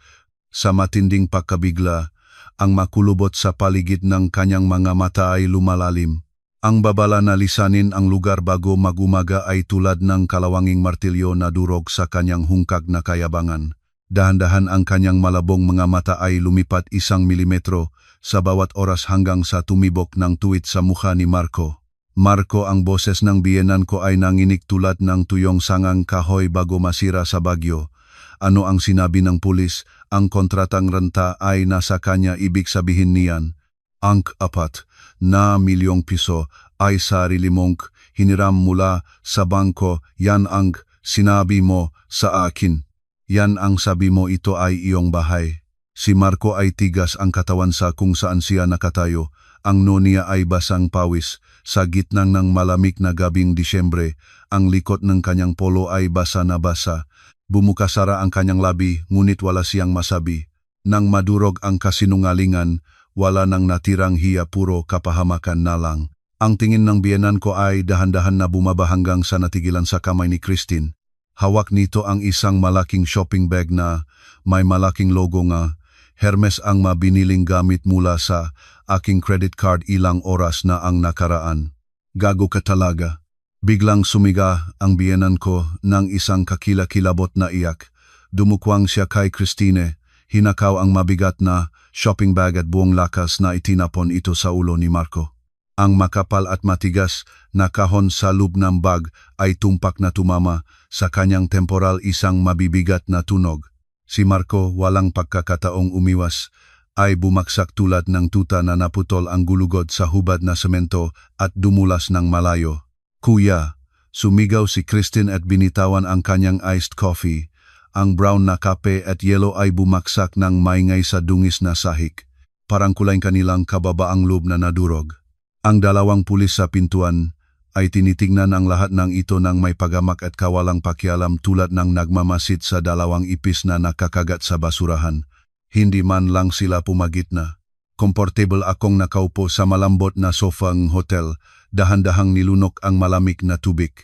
Speaker 1: Sa matinding pagkabigla, ang makulubot sa paligid ng kanyang mga mata ay lumalalim. Ang babala na lisanin ang lugar bago mag-umaga ay tulad ng kalawanging martilyo na durog sa kanyang hungkag na kayabangan. Dahan-dahan ang kanyang malabong mga mata ay lumipat 1 milimetro sa bawat oras hanggang sa tumibok ng tuwid sa mukha ni Marco. Marco, ang boses ng biyenan ko ay nanginig tulad ng tuyong sangang kahoy bago masira sa bagyo. Ano ang sinabi ng pulis? Ang kontratang renta ay nasa kanya, ibig sabihin niyan. Ang 4 na milyong piso ay sarili mong hiniram mula sa bangko. Yan ang sinabi mo sa akin. Yan ang sabi mo, ito ay iyong bahay. Si Marco ay tigas ang katawan sa kung saan siya nakatayo. Ang noo niya ay basang pawis. Sa gitna ng malamig na gabing Disyembre, ang likod ng kanyang polo ay basa na basa. Bumukasara ang kanyang labi, ngunit wala siyang masabi. Nang madurog ang kasinungalingan, wala nang natirang hiya, puro kapahamakan na lang. Ang tingin ng biyenan ko ay dahan-dahan na bumaba hanggang sa natigilan sa kamay ni Christine. Hawak nito ang isang malaking shopping bag na may malaking logo nga Hermes, ang mabiniling gamit mula sa aking credit card ilang oras na ang nakaraan. Gago ka talaga. Biglang sumiga ang biyenan ko ng isang kakilakilabot na iyak. Dumukwang siya kay Christine. Hinakaw ang mabigat na shopping bag at buong lakas na itinapon ito sa ulo ni Marco. Ang makapal at matigas na kahon sa loob ng bag ay tumpak na tumama sa kanyang temporal, isang mabibigat na tunog. Si Marco, walang pagkakataong umiwas, ay bumaksak tulad ng tuta na naputol ang gulugod sa hubad na semento at dumulas ng malayo. Kuya, sumigaw si Christine at binitawan ang kanyang iced coffee. Ang brown na kape at yellow ay bumaksak ng maingay sa dungis na sahig. Parang kulay kanilang kababaang loob na nadurog. Ang dalawang pulis sa pintuan ay tinitingnan ang lahat ng ito ng may pagamak at kawalang pakialam tulad ng nagmamasid sa dalawang ipis na nakakagat sa basurahan. Hindi man lang sila pumagitna. Komportable akong nakaupo sa malambot na sofang hotel, dahan-dahang nilunok ang malamig na tubig.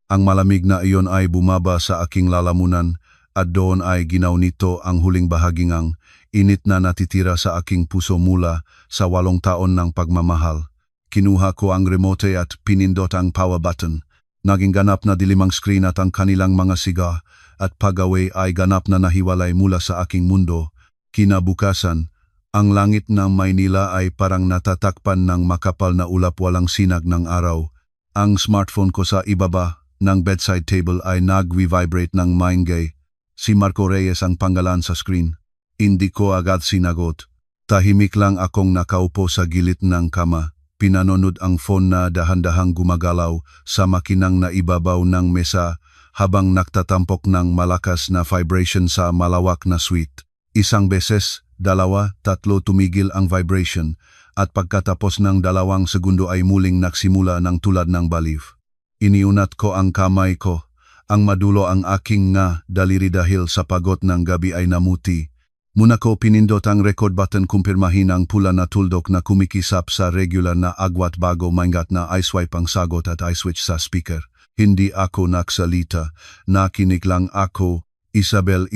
Speaker 1: Ang malamig na iyon ay bumaba sa aking lalamunan at doon ay ginaw nito ang huling bahaging ang init na natitira sa aking puso mula sa 8 taon ng pagmamahal. Kinuha ko ang remote at pinindot ang power button. Naging ganap na dilimang screen at ang kanilang mga siga at pag-away ay ganap na nahiwalay mula sa aking mundo. Kinabukasan, ang langit ng Maynila ay parang natatakpan ng makapal na ulap walang sinag ng araw. Ang smartphone ko sa ibaba ng bedside table ay nag-vibrate ng maingay. Si Marco Reyes ang pangalan sa screen. Hindi ko agad sinagot. Tahimik lang akong nakaupo sa gilid ng kama. Pinanonood ang phone na dahan-dahang gumagalaw sa makinang na ibabaw ng mesa habang nagtatampok ng malakas na vibration sa malawak na suite. Isang beses, 2, 3 tumigil ang vibration at pagkatapos ng 2 segundo ay muling nagsimula ng tulad ng baliw. Iniunat ko ang kamay ko. Ang madulo ang aking nga daliri dahil sa pagod ng gabi ay namuti. Muna ko pinindot ang record button kumpirmahin ang pula na tuldok na kumikisap sa regular na agwat bago maingat na i-swipe ang sagot at i-switch sa speaker. Hindi ako naksalita. Nakinig lang ako. Isabel,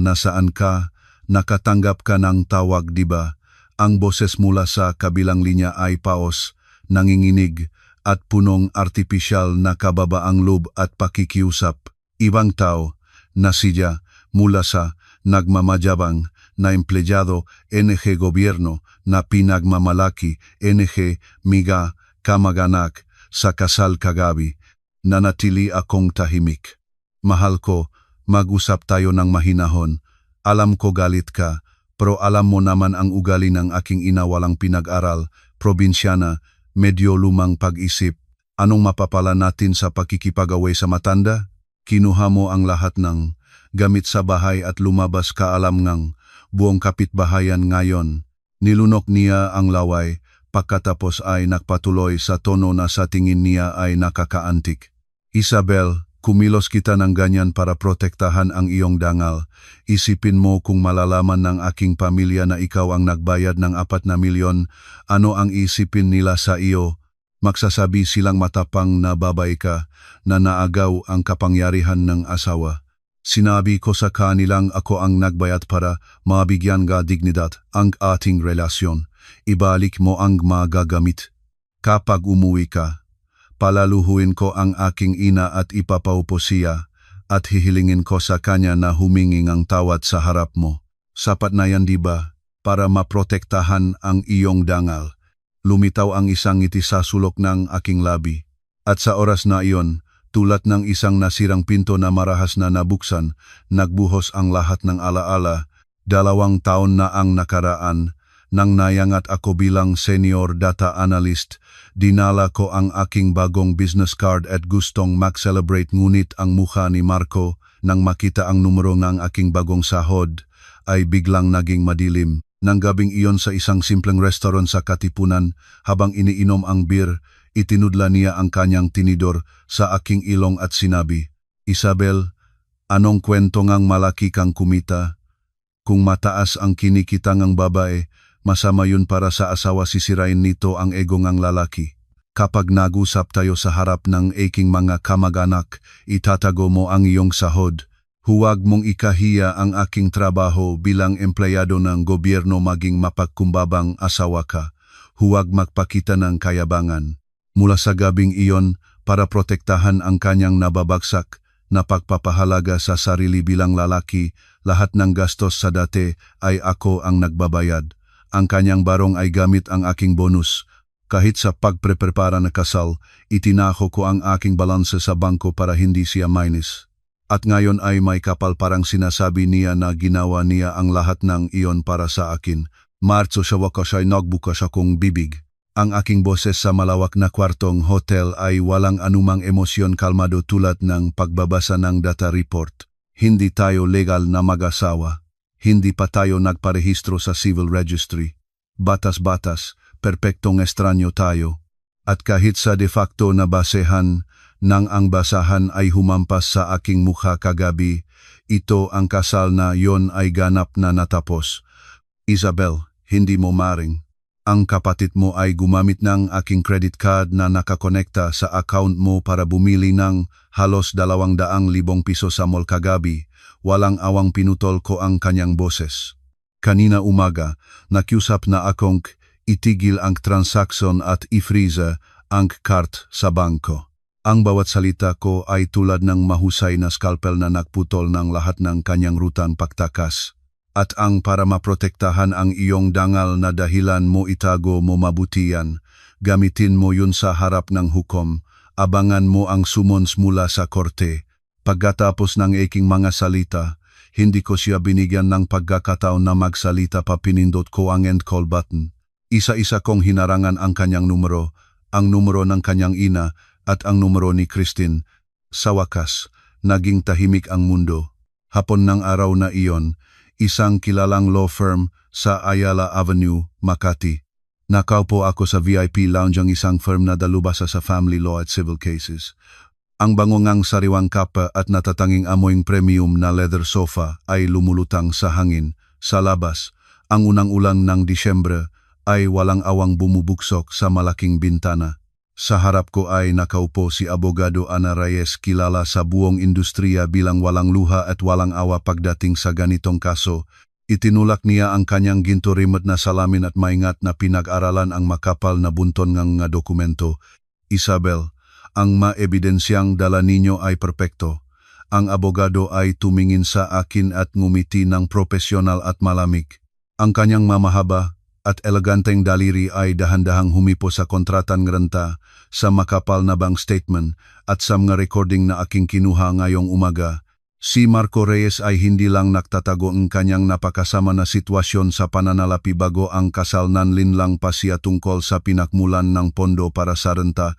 Speaker 1: nasaan ka? Nakatanggap ka ng tawag diba? Ang boses mula sa kabilang linya ay paos, nanginginig, at punong artipisyal na kababaang loob at pakikiusap. Ibang tao, nasidya, mula sa nagmamajabang na empleyado NG gobyerno na pinagmamalaki NG miga kamag-anak sa kasal kagabi. Nanatili akong tahimik. Mahal ko, mag-usap tayo ng mahinahon. Alam ko galit ka, pero alam mo naman ang ugali ng aking ina walang pinag-aral, probinsyana, medyo lumang pag-isip. Anong mapapala natin sa pakikipag-away sa matanda? Kinuha mo ang lahat ng gamit sa bahay at lumabas ka alam ngang buong kapitbahayan ngayon. Nilunok niya ang laway, pagkatapos ay nagpatuloy sa tono na sa tingin niya ay nakakaantik. Isabel, kumilos kita ng ganyan para protektahan ang iyong dangal. Isipin mo kung malalaman ng aking pamilya na ikaw ang nagbayad ng 4 na milyon, ano ang isipin nila sa iyo? Magsasabi silang matapang na babae ka na naagaw ang kapangyarihan ng asawa. Sinabi ko sa kanilang ako ang nagbayad para mabigyan ga dignidad ang ating relasyon. Ibalik mo ang magagamit. Kapag umuwi ka, palaluhuin ko ang aking ina at ipapaupo siya at hihilingin ko sa kanya na huminging ang tawad sa harap mo. Sapat na yan diba para maprotektahan ang iyong dangal. Lumitaw ang isang ngiti sa sulok ng aking labi. At sa oras na iyon, tulad ng isang nasirang pinto na marahas na nabuksan, nagbuhos ang lahat ng alaala. 2 taon na ang nakaraan. Nang nayangat ako bilang senior data analyst, dinala ko ang aking bagong business card at gustong mag-celebrate ngunit ang mukha ni Marco nang makita ang numero ng aking bagong sahod ay biglang naging madilim. Nang gabing iyon sa isang simpleng restaurant sa Katipunan habang iniinom ang beer, itinudla niya ang kanyang tinidor sa aking ilong at sinabi, Isabel, anong kwento ngang malaki kang kumita? Kung mataas ang kinikita ngang babae, masama yun para sa asawa sisirain nito ang ego ngang lalaki. Kapag nag-usap tayo sa harap ng aking mga kamag-anak, itatago mo ang iyong sahod. Huwag mong ikahiya ang aking trabaho bilang empleyado ng gobyerno maging mapagkumbabang asawa ka. Huwag magpakita ng kayabangan. Mula sa gabing iyon, para protektahan ang kanyang nababagsak na pagpapahalaga sa sarili bilang lalaki, lahat ng gastos sa dati ay ako ang nagbabayad. Ang kanyang barong ay gamit ang aking bonus. Kahit sa pagpreprepara na kasal, itinako ko ang aking balanse sa bangko para hindi siya minus. At ngayon ay may kapal parang sinasabi niya na ginawa niya ang lahat ng iyon para sa akin. Marso sa wakas ay nagbukas akong bibig. Ang aking boses sa malawak na kwartong hotel ay walang anumang emosyon kalmado tulad ng pagbabasa ng data report. Hindi tayo legal na mag-asawa. Hindi pa tayo nagparehistro sa civil registry. Batas-batas, perpektong estranyo tayo. At kahit sa de facto na basehan, nang ang basahan ay humampas sa aking mukha kagabi, ito ang kasal na yon ay ganap na natapos. Isabel, hindi mo maring. Ang kapatid mo ay gumamit ng aking credit card na nakakonekta sa account mo para bumili ng halos 200,000 piso sa mall kagabi. Walang awang pinutol ko ang kanyang boses. Kanina umaga, nakiusap na akong itigil ang transaksyon at i-freeze ang card sa bangko. Ang bawat salita ko ay tulad ng mahusay na scalpel na nagputol ng lahat ng kanyang rutan pagtakas. At ang para maprotektahan ang iyong dangal na dahilan mo itago mo mabutian, gamitin mo yun sa harap ng hukom, abangan mo ang summons mula sa korte. Pagkatapos ng aking mga salita, hindi ko siya binigyan ng pagkakataon na magsalita pa pinindot ko ang end call button. Isa-isa kong hinarangan ang kanyang numero, ang numero ng kanyang ina at ang numero ni Christine. Sa wakas, naging tahimik ang mundo. Hapon ng araw na iyon, isang kilalang law firm sa Ayala Avenue, Makati. Nakaupo ako sa VIP lounge ang isang firm na dalubhasa sa family law at civil cases. Ang bangungang sariwang kapa at natatanging amoyng premium na leather sofa ay lumulutang sa hangin. Sa labas, ang unang ulan ng Disyembre ay walang awang bumubuksok sa malaking bintana. Sa harap ko ay nakaupo si Abogado Ana Reyes, kilala sa buong industriya bilang walang luha at walang awa pagdating sa ganitong kaso. Itinulak niya ang kanyang ginturimot na salamin at maingat na pinag-aralan ang makapal na bunton ng mga dokumento. Isabel, ang maebidensyang dala ninyo ay perpekto. Ang abogado ay tumingin sa akin at ngumiti ng propesyonal at malamig. Ang kanyang mamahaba at eleganteng daliri ay dahan-dahang humipo sa kontratang renta, sa makapal na bank statement at sa mga recording na aking kinuha ngayong umaga. Si Marco Reyes ay hindi lang nagtatago ang kanyang napakasama na sitwasyon sa pananalapi bago ang kasal, nanlinlang pa siya tungkol sa pinakmulan ng pondo para sa renta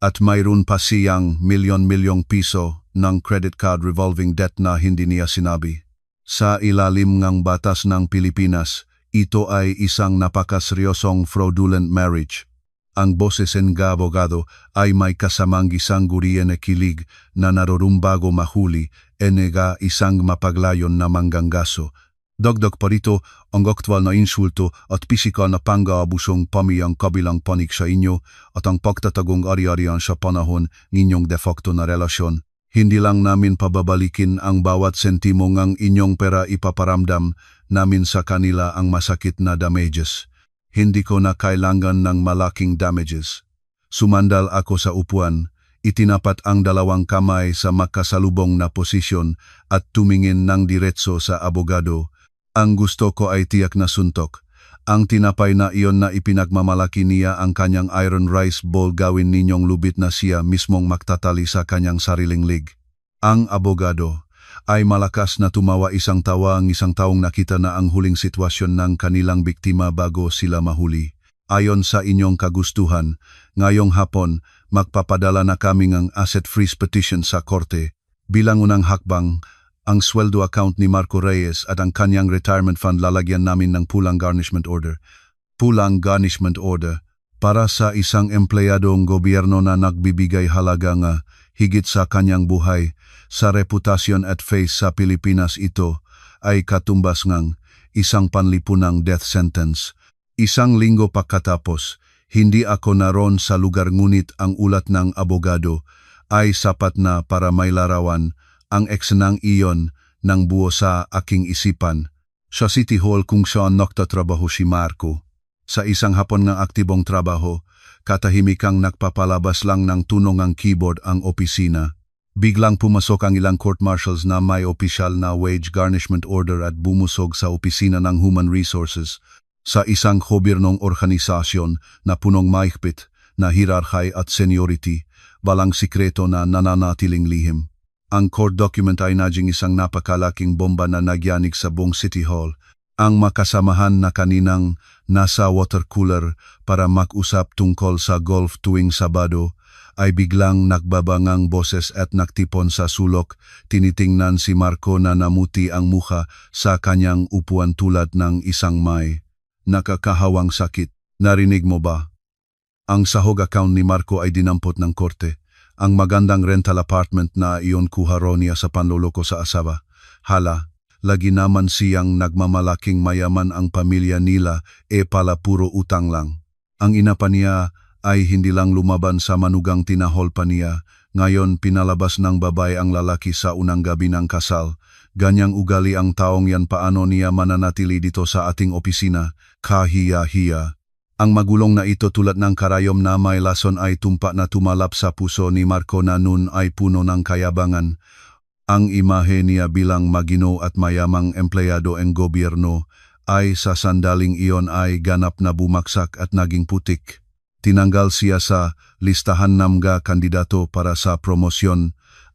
Speaker 1: at mayroon pa siyang milyon-milyong piso ng credit card revolving debt na hindi niya sinabi. Sa ilalim ng batas ng Pilipinas, ito ay isang napakaseryosong fraudulent marriage. Ang boses ng abogado ay may kasamang isang gurian na kilig na narorumbago mahuli enega isang mapaglayon na mangganggaso. Dagdag pa rito ang aktwal na insulto at pisikal na pang-aabusong pamiyang kabilang panig sa inyo at ang pagtatagong ari-arian sa panahon ninyong de facto na relasyon. Hindi lang namin pababalikin ang bawat sentimo ng inyong pera, ipaparamdam namin sa kanila ang masakit na damages. Hindi ko na kailangan ng malaking damages. Sumandal ako sa upuan, itinapat ang dalawang kamay sa makasalubong na posisyon at tumingin ng diretso sa abogado. Ang gusto ko ay tiyak na suntok. Ang tinapay na iyon na ipinagmamalaki niya ang kanyang iron rice bowl, gawin ninyong lubit na siya mismong magtatali sa kanyang sariling lig. Ang abogado ay malakas na tumawa, isang tawa ang isang taong nakita na ang huling sitwasyon ng kanilang biktima bago sila mahuli. Ayon sa inyong kagustuhan, ngayong hapon magpapadala na kami ng asset freeze petition sa korte. Bilang unang hakbang, ang sweldo account ni Marco Reyes at ang kanyang retirement fund lalagyan namin ng pulang garnishment order. Pulang garnishment order para sa isang empleyadong gobyerno na nagbibigay halaga nga higit sa kanyang buhay sa reputasyon at face sa Pilipinas. Ito ay katumbas ng isang panlipunang death sentence. Isang linggo pagkatapos, hindi ako naroon sa lugar, ngunit ang ulat ng abogado ay sapat na para mailarawan ang eksenang iyon ng buo sa aking isipan. Sa City Hall kung saan nagtatrabaho si Marco. Sa isang hapon ng aktibong trabaho, katahimikang nagpapalabas lang ng tunog ang keyboard ang opisina. Biglang pumasok ang ilang court marshals na may opisyal na wage garnishment order at bumusog sa opisina ng Human Resources sa isang gobyernong organisasyon na punong mahigpit na hierarchy at seniority, walang sikreto na nananatiling lihim. Ang court document ay naging isang napakalaking bomba na nagyanig sa buong City Hall. Ang makasamahan na kaninang nasa water cooler para mag-usap tungkol sa golf tuwing Sabado ay biglang nagbabangang boses at naktipon sa sulok. Tinitingnan si Marco na namuti ang muka sa kanyang upuan tulad ng isang may nakakahawang sakit. Narinig mo ba? Ang sahog account ni Marco ay dinampot ng korte. Ang magandang rental apartment na iyon kuha raw niya sa panloloko sa asawa. Hala, lagi naman siyang nagmamalaking mayaman ang pamilya nila pala puro utang lang. Ang ina pa niya ay hindi lang lumaban sa manugang tinahol pa niya. Ngayon pinalabas ng babae ang lalaki sa unang gabi ng kasal. Ganyang ugali ang taong yan, paano niya mananatili dito sa ating opisina? Kahiya-hiya. Ang magulong na ito tulad ng karayom na may lason ay tumpa na tumalap sa puso ni Marco na nun ay puno ng kayabangan. Ang imahe niya bilang magino at mayamang empleyado ng gobyerno ay sa sandaling iyon ay ganap na bumagsak at naging putik. Tinanggal siya sa listahan ng mga kandidato para sa promosyon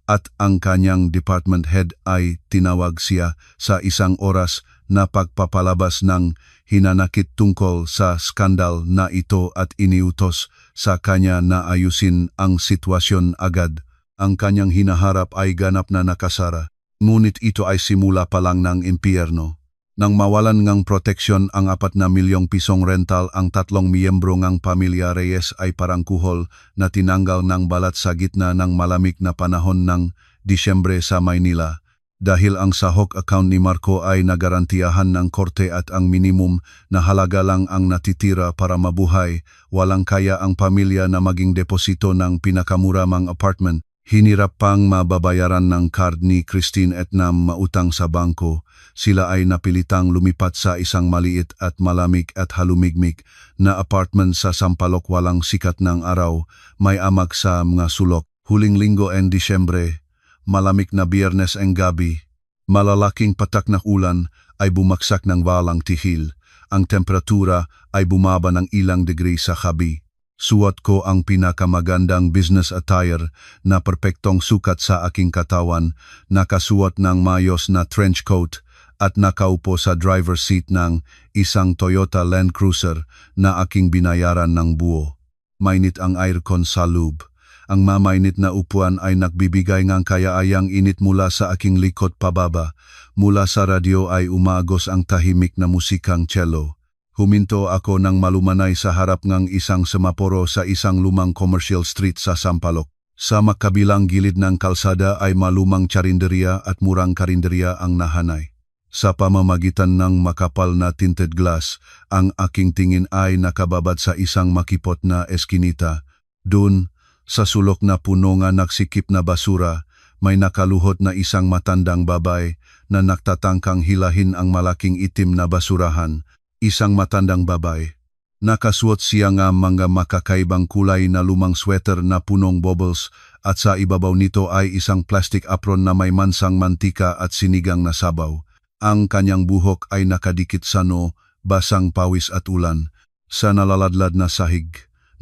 Speaker 1: at ang kanyang department head ay tinawag siya sa isang oras na pagpapalabas ng hinanakit tungkol sa skandal na ito at iniutos sa kanya na ayusin ang sitwasyon agad. Ang kanyang hinaharap ay ganap na nakasara, ngunit ito ay simula pa lang ng impyerno. Nang mawalan ng proteksyon ang 4 na milyong pisong rental, ang 3 miyembro ng pamilya Reyes ay parang kuhol na tinanggal ng balat sa gitna ng malamig na panahon ng Disyembre sa Maynila. Dahil ang sahog account ni Marco ay nagarantiyahan ng korte at ang minimum na halaga lang ang natitira para mabuhay, walang kaya ang pamilya na maging deposito ng pinakamuramang apartment. Hinirap pang mababayaran ng card ni Christine at na mautang sa bangko. Sila ay napilitang lumipat sa isang maliit at malamig at halumigmig na apartment sa Sampaloc. Walang sikat ng araw, may amag sa mga sulok. Huling linggo en Disyembre, malamig na Biyernes ang gabi, malalaking patak na ulan ay bumaksak ng walang tihil. Ang temperatura ay bumaba ng ilang degree sa gabi. Suot ko ang pinakamagandang business attire na perpektong sukat sa aking katawan, nakasuot ng mayos na trench coat at nakaupo sa driver's seat ng isang Toyota Land Cruiser na aking binayaran ng buo. Mainit ang aircon sa loob. Ang mamainit na upuan ay nagbibigay ng kayaayang init mula sa aking likod pababa. Mula sa radyo ay umagos ang tahimik na musikang cello. Huminto ako nang malumanay sa harap ng isang semaporo sa isang lumang commercial street sa Sampaloc. Sa makabilang gilid ng kalsada ay malumang tsarinderya at murang karinderya ang nahanay. Sa pamamagitan ng makapal na tinted glass, ang aking tingin ay nakababad sa isang makipot na eskinita. Doon, sa sulok na puno nga nagsikip na basura, may nakaluhod na isang matandang babae na nagtatangkang hilahin ang malaking itim na basurahan. Isang matandang babae. Nakasuot siya ng mga makakaibang kulay na lumang sweater na punong bubbles at sa ibabaw nito ay isang plastic apron na may mansang mantika at sinigang na sabaw. Ang kanyang buhok ay nakadikit sa basang pawis at ulan. Sa nalaladlad na sahig,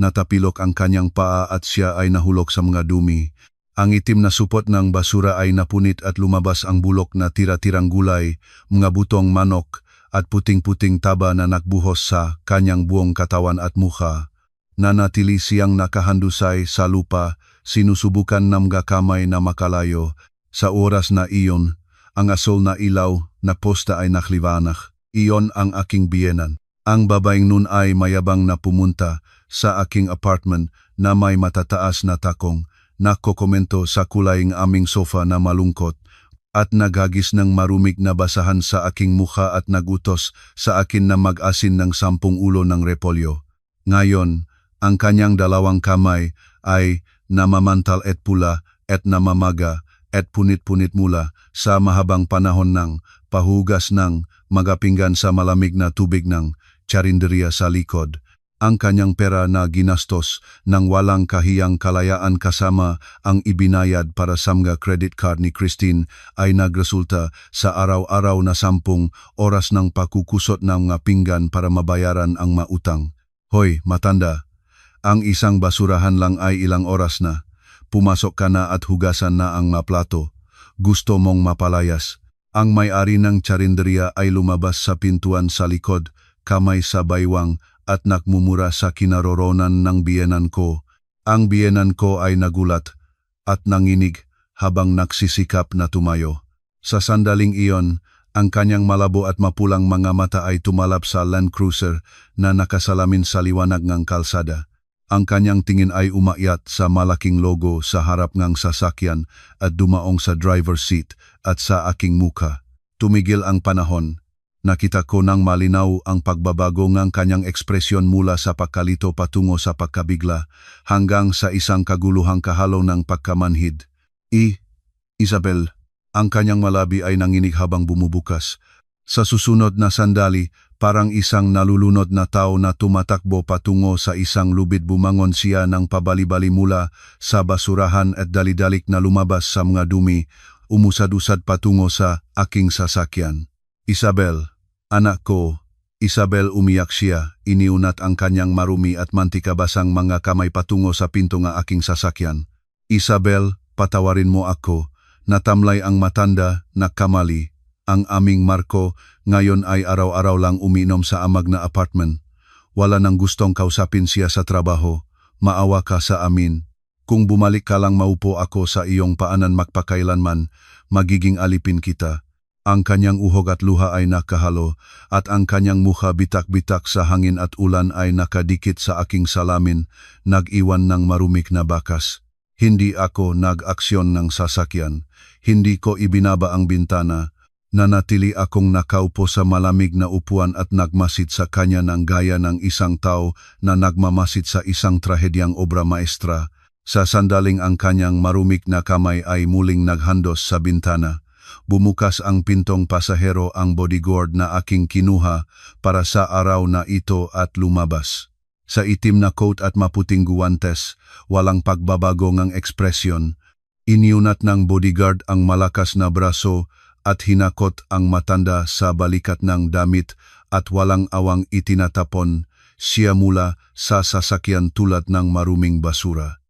Speaker 1: natapilok ang kanyang paa at siya ay nahulog sa mga dumi. Ang itim na supot ng basura ay napunit at lumabas ang bulok na tira-tirang gulay, mga butong manok, at puting-puting taba na nakbuhos sa kanyang buong katawan at mukha. Nanatili siyang nakahandusay sa lupa, sinusubukan ng mga kamay na makalayo. Sa oras na iyon, ang asol na ilaw na posta ay nakliwanag. Iyon ang aking biyenan. Ang babaeng nun ay mayabang na pumunta sa aking apartment na may matataas na takong, nakokomento sa kulay ng aming sofa na malungkot, at naghagis ng marumig na basahan sa aking mukha at nagutos sa akin na mag-asin ng 10 ulo ng repolyo. Ngayon, ang kanyang dalawang kamay ay namamantal at pula at namamaga at punit-punit mula sa mahabang panahon ng pahugas ng magapinggan sa malamig na tubig ng tsarinderya sa likod. Ang kanyang pera na ginastos ng walang kahiyang kalayaan kasama ang ibinayad para sa mga credit card ni Christine ay nagresulta sa araw-araw na 10 oras ng pakukusot ng mga pinggan para mabayaran ang mautang. Hoy, matanda, ang isang basurahan lang ay ilang oras na. Pumasok ka na at hugasan na ang mga plato. Gusto mong mapalayas. Ang may-ari ng tsarinderya ay lumabas sa pintuan sa likod, kamay sa baywang, at nakmumura sa kinaroroonan ng biyenan ko. Ang biyenan ko ay nagulat at nanginig habang nagsisikap na tumayo. Sa sandaling iyon, ang kanyang malabo at mapulang mga mata ay tumalap sa Land Cruiser na nakasalamin sa liwanag ng kalsada. Ang kanyang tingin ay umakyat sa malaking logo sa harap ng sasakyan at dumaong sa driver's seat at sa aking muka. Tumigil ang panahon. Nakita ko nang malinaw ang pagbabago ng kanyang ekspresyon mula sa pagkalito patungo sa pagkabigla hanggang sa isang kaguluhang kahalo ng pagkamanhid. Isabel, ang kanyang malabi ay nanginig habang bumubukas. Sa susunod na sandali, parang isang nalulunod na tao na tumatakbo patungo sa isang lubid, bumangon siya ng pabali-bali mula sa basurahan at dalidalik na lumabas sa mga dumi, umusad-usad patungo sa aking sasakyan. Isabel, anak ko. Isabel, umiyak siya, iniunat ang kanyang marumi at mantikabasang mga kamay patungo sa pinto ng aking sasakyan. Isabel, patawarin mo ako. Natamlay ang matanda na kamali. Ang aming Marco ngayon ay araw-araw lang uminom sa amag na apartment. Wala nang gustong kausapin siya sa trabaho. Maawa ka sa amin. Kung bumalik ka lang maupo ako sa iyong paanan magpakailanman, magiging alipin kita. Ang kanyang uhog at luha ay nakahalo at ang kanyang mukha bitak-bitak sa hangin at ulan ay nakadikit sa aking salamin, nag-iwan ng marumik na bakas. Hindi ako nag-aksyon ng sasakyan. Hindi ko ibinaba ang bintana. Nanatili akong nakaupo sa malamig na upuan at nagmasid sa kanya ng gaya ng isang tao na nagmamasid sa isang trahedyang obra maestra. Sa sandaling ang kanyang marumik na kamay ay muling naghandos sa bintana. Bumukas ang pintong pasahero ang bodyguard na aking kinuha para sa araw na ito at lumabas. Sa itim na coat at maputing guwantes, walang pagbabago ng ekspresyon. Iniunat ng bodyguard ang malakas na braso at hinakot ang matanda sa balikat ng damit at walang awang itinatapon siya mula sa sasakyan tulad ng maruming basura.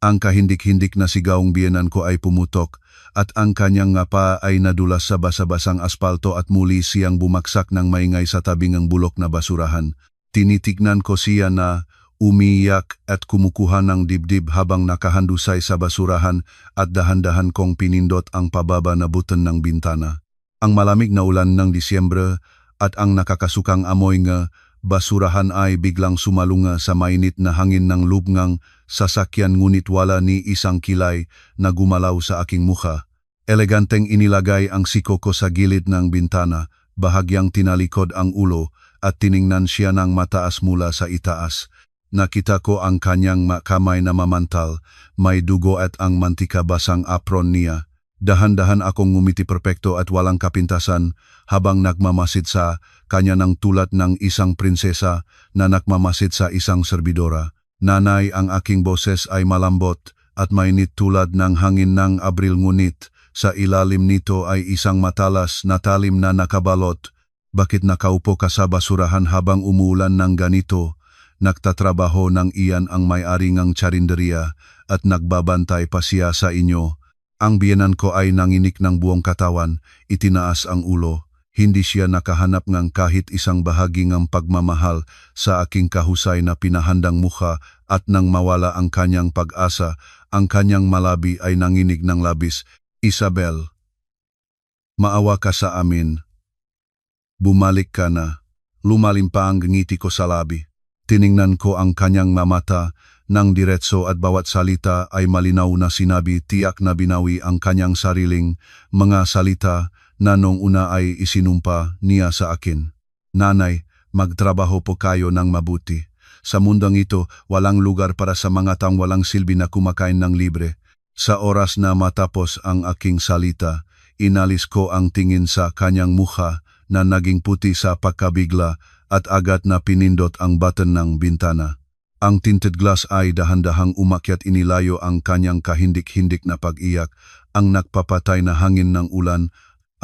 Speaker 1: Ang kahindik-hindik na sigaong biyenan ko ay pumutok at ang kanyang ngapa ay nadulas sa basa-basang aspalto at muli siyang bumaksak ng maingay sa tabing ng bulok na basurahan. Tinitignan ko siya na umiyak at kumukuha ng dibdib habang nakahandusay sa basurahan at dahan-dahan kong pinindot ang pababa na buton ng bintana. Ang malamig na ulan ng Disyembre at ang nakakasukang amoy ng basurahan ay biglang sumalunga sa mainit na hangin ng lubngang sasakyan, ngunit wala ni isang kilay na gumalaw sa aking mukha. Eleganteng inilagay ang siko ko sa gilid ng bintana, bahagyang tinalikod ang ulo, at tiningnan siya ng mataas mula sa itaas. Nakita ko ang kanyang kamay na mamantal, may dugo at ang mantika basang apron niya. Dahan-dahan akong ngumiti perpekto at walang kapintasan habang nagmamasid sa kanya ng tulad ng isang prinsesa na nagmamasid sa isang serbidora. Nanay, ang aking boses ay malambot at mainit tulad ng hangin ng Abril, ngunit sa ilalim nito ay isang matalas na talim na nakabalot. Bakit nakaupo ka sa basurahan habang umuulan ng ganito? Nagtatrabaho ng iyan ang may-ari ng tsarinderya at nagbabantay pa siya sa inyo. Ang biyenan ko ay nanginik ng buong katawan, itinaas ang ulo. Hindi siya nakahanap ng kahit isang bahagi ng pagmamahal sa aking kahusay na pinahandang mukha at nang mawala ang kanyang pag-asa, ang kanyang malabi ay nanginig ng labis. Isabel, maawa ka sa amin. Bumalik ka na. Lumalim pa ang ngiti ko sa labi. Tiningnan ko ang kanyang mamata ng diretso at bawat salita ay malinaw na sinabi, tiyak na binawi ang kanyang sariling mga salita na noong una ay isinumpa niya sa akin. Nanay, magtrabaho po kayo ng mabuti. Sa mundong ito, walang lugar para sa mga taong walang silbi na kumakain ng libre. Sa oras na matapos ang aking salita, inalis ko ang tingin sa kanyang mukha na naging puti sa pagkabigla at agad na pinindot ang button ng bintana. Ang tinted glass ay dahan-dahang umakyat, inilayo ang kanyang kahindik-hindik na pag-iyak, ang nagpapatay na hangin ng ulan,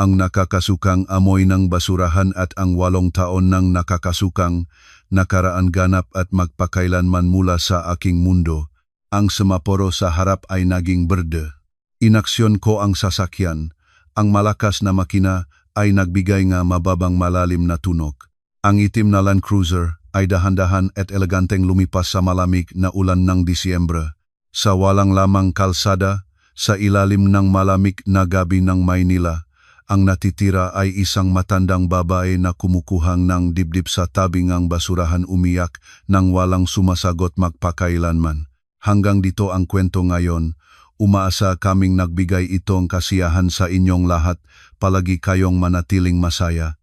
Speaker 1: ang nakakasukang amoy ng basurahan at ang 8 taon ng nakakasukang nakaraan ganap at magpakailanman mula sa aking mundo. Ang semaporo sa harap ay naging berde. Inaksyon ko ang sasakyan. Ang malakas na makina ay nagbigay ng mababang malalim na tunog. Ang itim na Land Cruiser ay dahan-dahan at eleganteng lumipas sa malamig na ulan ng Disyembre. Sa walang lamang kalsada, sa ilalim ng malamig na gabi ng Maynila, ang natitira ay isang matandang babae na kumukuhang ng dibdib sa tabingang basurahan, umiyak nang walang sumasagot magpakailanman. Hanggang dito ang kwento ngayon. Umaasa kaming nagbigay itong kasiyahan sa inyong lahat. Palagi kayong manatiling masaya.